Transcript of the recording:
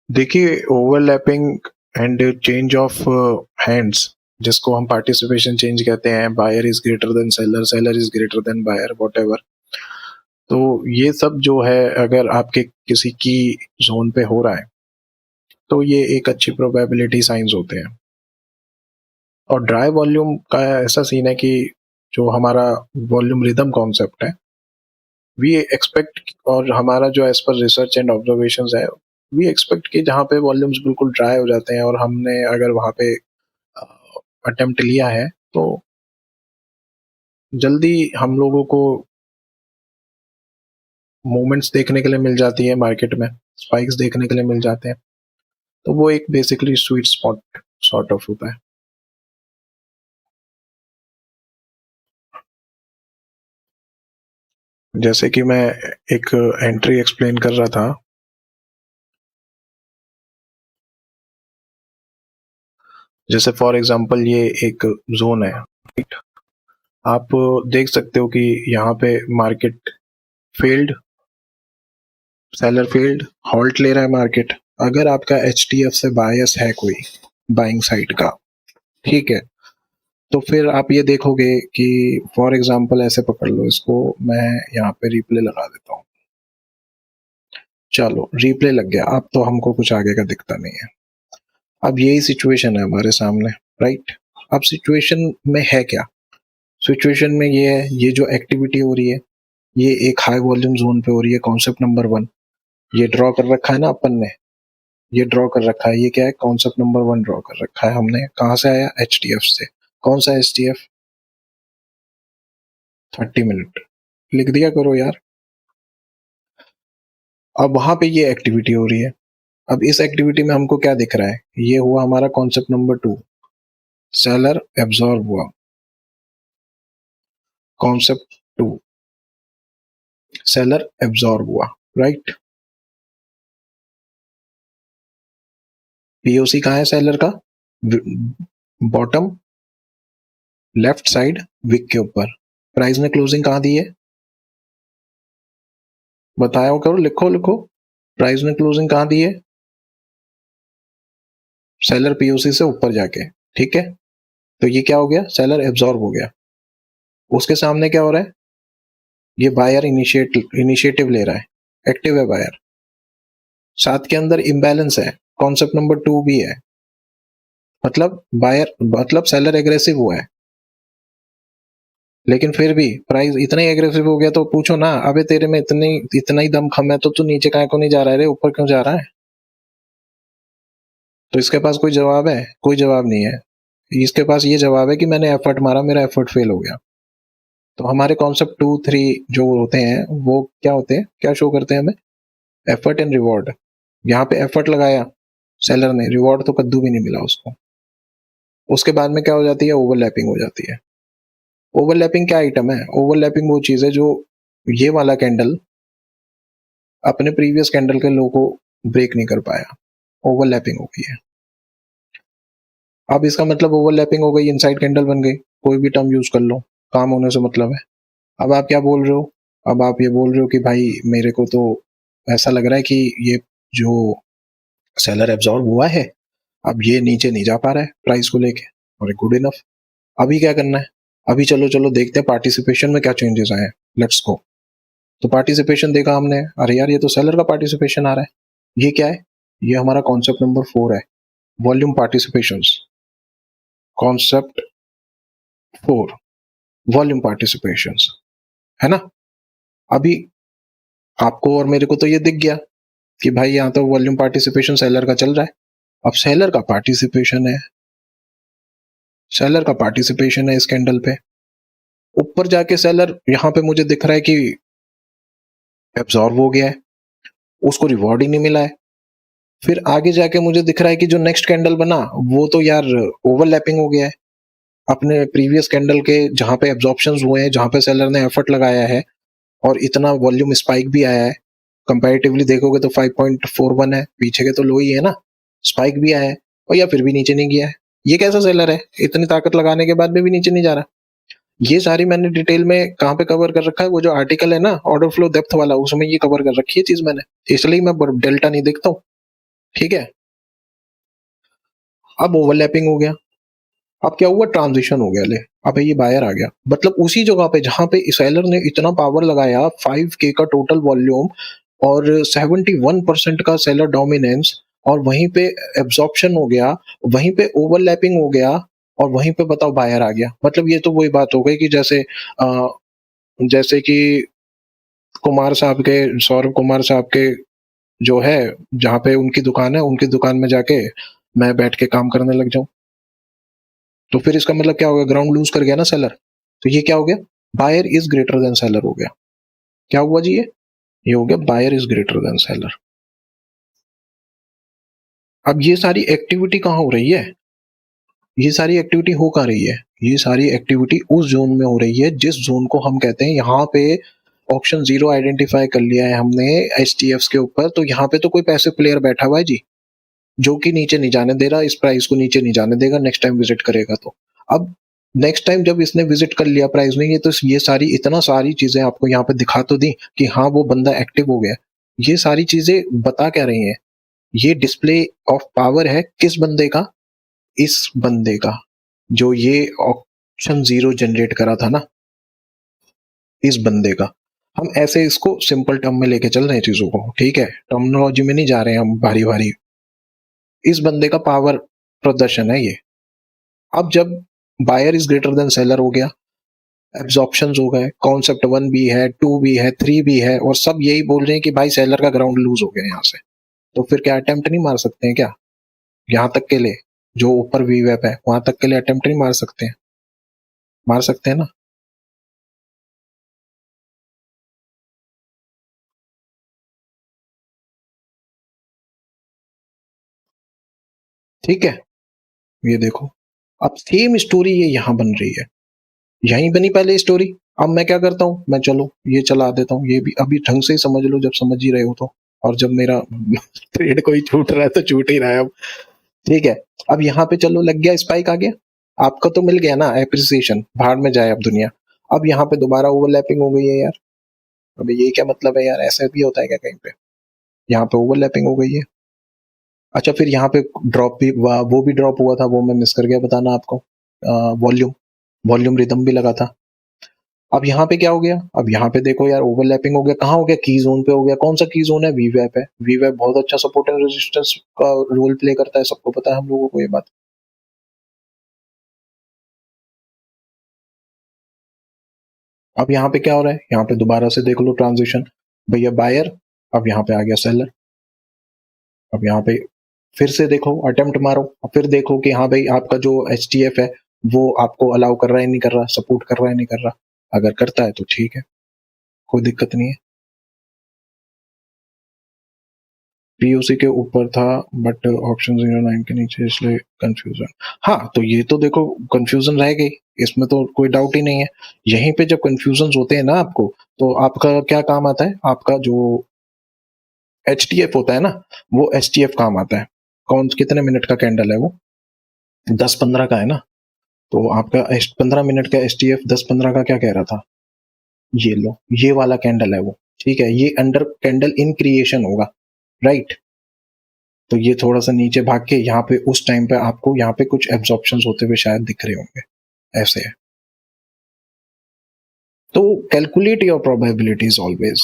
देखिए, overlapping and change of hands, जिसको हम पार्टिसिपेशन चेंज कहते हैं, buyer is greater than seller, seller is greater than buyer, what. तो ये सब जो है, अगर आपके किसी की जोन पे हो रहा है तो ये एक अच्छी प्रोबेबिलिटी साइंस होते हैं। और ड्राई वॉल्यूम का ऐसा सीन है कि जो हमारा वॉल्यूम रिदम कॉन्सेप्ट है, वी एक्सपेक्ट, और हमारा जो एज पर रिसर्च एंड ऑब्जर्वेशंस है, वी एक्सपेक्ट कि जहाँ पे वॉल्यूम्स बिल्कुल ड्राई हो जाते हैं और हमने अगर वहाँ पे अटेम्प्ट लिया है तो जल्दी हम लोगों को मूवमेंट्स देखने के लिए मिल जाती है, मार्केट में स्पाइक्स देखने के लिए मिल जाते हैं। तो वो एक basically sweet spot sort of होता है। जैसे कि मैं एक एंट्री एक्सप्लेन कर रहा था, जैसे फॉर एग्जांपल ये एक जोन है, राइट। आप देख सकते हो कि यहाँ पे market failed, seller field, halt ले रहा है मार्केट। अगर आपका एचटीएफ से बायस है कोई बाइंग साइड का, ठीक है, तो फिर आप ये देखोगे कि फॉर एग्जांपल ऐसे पकड़ लो इसको, मैं यहाँ पे रिप्ले लगा देता हूँ। चलो रिप्ले लग गया, अब तो हमको कुछ आगे का दिखता नहीं है। अब यही सिचुएशन है हमारे सामने, राइट। अब सिचुएशन में है क्या? सिचुएशन में ये है, ये जो एक्टिविटी हो रही है ये एक हाई वॉल्यूम जोन पे हो रही है, कॉन्सेप्ट नंबर 1। ये ड्रॉ कर रखा है ना अपन ने, ये ड्रॉ कर रखा है, ये क्या है, कॉन्सेप्ट नंबर 1 ड्रॉ कर रखा है हमने। कहाँ से आया? एचटीएफ से। कौन सा एचटीएफ? 30 मिनट। लिख दिया करो यार। अब वहां पे ये एक्टिविटी हो रही है। अब इस एक्टिविटी में हमको क्या दिख रहा है? ये हुआ हमारा कॉन्सेप्ट नंबर 2, सेलर एब्जॉर्ब हुआ। कॉन्सेप्ट 2, सेलर एब्जॉर्ब हुआ, राइट। पीओसी कहाँ है सेलर का? बॉटम लेफ्ट साइड विक के ऊपर। प्राइस ने क्लोजिंग कहाँ दी है? बताया करो, लिखो लिखो। प्राइस ने क्लोजिंग कहाँ दी है? सेलर पीओसी से ऊपर जाके, ठीक है। तो ये क्या हो गया? सेलर एब्जॉर्ब हो गया। उसके सामने क्या हो रहा है? ये बायर इनिशिएटिव ले रहा है, एक्टिव है बायर। साथ के अंदर इम्बैलेंस है, कॉन्सेप्ट नंबर 2 भी है। मतलब बायर, मतलब सेलर एग्रेसिव हुआ है, लेकिन फिर भी प्राइस इतना ही एग्रेसिव हो गया तो पूछो ना, अबे तेरे में इतना ही दम खम है तो तू नीचे काहे को नहीं जा रहा है रे, ऊपर क्यों जा रहा है? तो इसके पास कोई जवाब है? कोई जवाब नहीं है। इसके पास ये जवाब है कि मैंने एफर्ट मारा, मेरा एफर्ट फेल हो गया। तो हमारे कॉन्सेप्ट 2 3 जो होते हैं वो क्या होते हैं, क्या शो करते हैं हमें? Effort and reward. यहाँ पे एफर्ट लगाया सेलर ने, रिवॉर्ड तो कद्दू भी नहीं मिला उसको। उसके बाद में क्या हो जाती है? ओवरलैपिंग हो जाती है। ओवरलैपिंग क्या आइटम है? ओवरलैपिंग वो चीज है जो ये वाला कैंडल अपने प्रीवियस कैंडल के लो को ब्रेक नहीं कर पाया, ओवरलैपिंग हो गई है। अब इसका मतलब ओवरलैपिंग हो गई, इनसाइड कैंडल बन गई, कोई भी टर्म यूज कर लो, काम होने से मतलब है। अब आप क्या बोल रहे हो? अब आप ये बोल रहे हो कि भाई मेरे को तो ऐसा लग रहा है कि ये जो सेलर एब्जॉर्ब हुआ है, अब ये नीचे नहीं जा पा रहा है प्राइस को लेके, और गुड इनफ। अभी क्या करना है? अभी चलो चलो देखते हैं पार्टिसिपेशन में क्या चेंजेस आए हैं, लेट्स गो। तो पार्टिसिपेशन देखा हमने, अरे यार ये तो सेलर का पार्टिसिपेशन आ रहा है। ये क्या है? ये हमारा कॉन्सेप्ट नंबर 4 है, volume participation. Concept 4, volume participation, है ना। अभी आपको और मेरे को तो ये दिख गया कि भाई यहाँ तो वॉल्यूम पार्टिसिपेशन सेलर का चल रहा है। अब सेलर का पार्टिसिपेशन है, सेलर का पार्टिसिपेशन है इस कैंडल पे। ऊपर जाके सेलर यहाँ पे मुझे दिख रहा है कि एब्जॉर्ब हो गया है, उसको रिवॉर्ड ही नहीं मिला है। फिर आगे जाके मुझे दिख रहा है कि जो नेक्स्ट कैंडल बना वो तो यार ओवरलैपिंग हो गया है अपने प्रीवियस कैंडल के, जहां पे एब्जॉर्प्शंस हुए हैं, जहां पे सेलर ने एफर्ट लगाया है और इतना वॉल्यूम स्पाइक भी आया है। कंपैरेटिवली देखोगे तो 5.41 है, पीछे के तो लो ही है ना, स्पाइक भी आया है, और या फिर भी नीचे नहीं गया है। ये कैसा सेलर है, इतनी ताकत लगाने के बाद में भी नीचे नहीं जा रहा? ये सारी मैंने डिटेल में कहाँ पे कवर कर रखा है, वो जो आर्टिकल है ना ऑर्डर फ्लो डेप्थ वाला, उसमें ये कवर कर रखी है चीज मैंने, इसलिए मैं डेल्टा नहीं देखता हूँ। ठीक है। अब ओवरलैपिंग हो गया, अब क्या हुआ, ट्रांजिशन हो गया, ले अब ये बायर आ गया, मतलब उसी जगह पे जहां पे सेलर ने इतना पावर लगाया, 5K का टोटल वॉल्यूम और 71% का सेलर डोमिनेंस, और वहीं पे एब्जॉर्प्शन हो गया, वहीं पे ओवरलैपिंग हो गया, और वहीं पे बताओ बायर आ गया। मतलब ये तो वही बात हो गई कि जैसे कि कुमार साहब के, सौरभ कुमार साहब के जो है, जहाँ पे उनकी दुकान है, उनकी दुकान में जाके मैं बैठ के काम करने लग जाऊं, तो फिर इसका मतलब क्या हो गया, ग्राउंड लूज कर गया ना सेलर। तो ये क्या हो गया, buyer is greater than seller हो गया। क्या हुआ जी, ये हो गया buyer is greater than seller. अब ये सारी एक्टिविटी कहाँ हो रही है, ये सारी एक्टिविटी हो कहाँ रही है, ये सारी एक्टिविटी उस जोन में हो रही है जिस जोन को हम कहते हैं, यहाँ पे ऑप्शन जीरो आइडेंटिफाई कर लिया है हमने एच के ऊपर, तो यहाँ पे तो कोई पैसिव प्लेयर बैठा हुआ है जी, जो कि नीचे नहीं जाने दे रहा, इस प्राइस को नीचे नहीं जाने देगा, नेक्स्ट टाइम विजिट करेगा तो। अब नेक्स्ट टाइम जब इसने विजिट कर लिया प्राइस में, ये तो ये सारी इतना सारी चीजें आपको यहाँ पे दिखा तो दी कि हाँ वो बंदा एक्टिव हो गया। ये सारी चीजें बता क्या रही हैं, ये डिस्प्ले ऑफ पावर है किस बंदे का, इस बंदे का, जो ये ऑप्शन जीरो जनरेट करा था ना, इस बंदे का। हम ऐसे इसको सिंपल टर्म में लेके चल रहे हैं चीजों को, ठीक है, टर्मिनोलॉजी में नहीं जा रहे हैं हम भारी भारी। इस बंदे का पावर प्रदर्शन है ये। अब जब buyer is greater than seller हो गया, एब्जॉर्प्शन हो गए, कॉन्सेप्ट 1 भी है, 2 भी है, 3 भी है, और सब यही बोल रहे हैं कि भाई सेलर का ग्राउंड लूज हो गया यहाँ से, तो फिर क्या अटेम्प्ट नहीं मार सकते हैं क्या, यहाँ तक के लिए, जो ऊपर वी वेब है वहां तक के लिए अटेम्प्ट नहीं मार सकते हैं, मार सकते हैं ना। ठीक है, ये देखो, अब सेम स्टोरी ये यहाँ बन रही है, यहीं बनी पहले स्टोरी। अब मैं क्या करता हूँ, मैं चलो ये चला देता हूँ, ये भी अभी ढंग से ही समझ लो, जब समझ ही रहे हो तो। और जब मेरा ट्रेड कोई छूट रहा है तो छूट ही रहा है अब। ठीक है, अब यहाँ पे चलो लग गया, स्पाइक आ गया, आपका तो मिल गया ना एप्रिसिएशन, भाड़ में जाए अब दुनिया। अब यहाँ पे दोबारा ओवरलैपिंग हो गई है यार, अभी ये क्या मतलब है यार, ऐसा भी होता है क्या कहीं पे, यहाँ पे ओवरलैपिंग हो गई है। अच्छा, फिर यहाँ पे ड्रॉप भी वो भी ड्रॉप हुआ था, वो मैं मिस कर गया बताना आपको, वॉल्यूम, वॉल्यूम रिदम भी लगा था। अब यहाँ पे क्या हो गया, अब यहाँ पे देखो यार ओवरलैपिंग हो गया, कहाँ हो गया, की जोन पे हो गया। कौन सा की जोन है, वीवैप है, वीवैप बहुत अच्छा सपोर्ट एंड रेजिस्टेंस का रोल प्ले करता है, सबको पता है हम लोगों को ये बात। अब यहाँ पे क्या हो रहा है, यहाँ पे दोबारा से देख लो ट्रांजिशन, भैया बायर, अब यहाँ पे आ गया सेलर। अब यहाँ पे फिर से देखो, अटेम्प्ट मारो, और फिर देखो कि हाँ भाई आपका जो एच है वो आपको अलाउ कर रहा है नहीं कर रहा, सपोर्ट कर रहा है नहीं कर रहा। अगर करता है तो ठीक है, कोई दिक्कत नहीं है। पीओसी के ऊपर था, बट ऑप्शन 09 के नीचे, इसलिए कंफ्यूजन। हाँ, तो ये तो देखो कंफ्यूजन रह गई, इसमें तो कोई डाउट ही नहीं है। यहीं पे जब कंफ्यूजन होते हैं ना आपको, तो आपका क्या काम आता है, आपका जो एच होता है ना, वो एच काम आता है। कौन कितने मिनट का कैंडल है वो, 10-15 का है ना, तो आपका 15 मिनट का एच 10-15 का क्या कह रहा था, ये लो, ये वाला कैंडल है वो, ठीक है, ये अंडर कैंडल इन क्रिएशन होगा, राइट। तो ये थोड़ा सा नीचे भाग के यहाँ पे उस टाइम पे आपको यहाँ पे कुछ एब्जॉर्प्शन होते हुए शायद दिख रहे होंगे, ऐसे है। तो कैलकुलेट योर प्रोबेबिलिटीज ऑलवेज।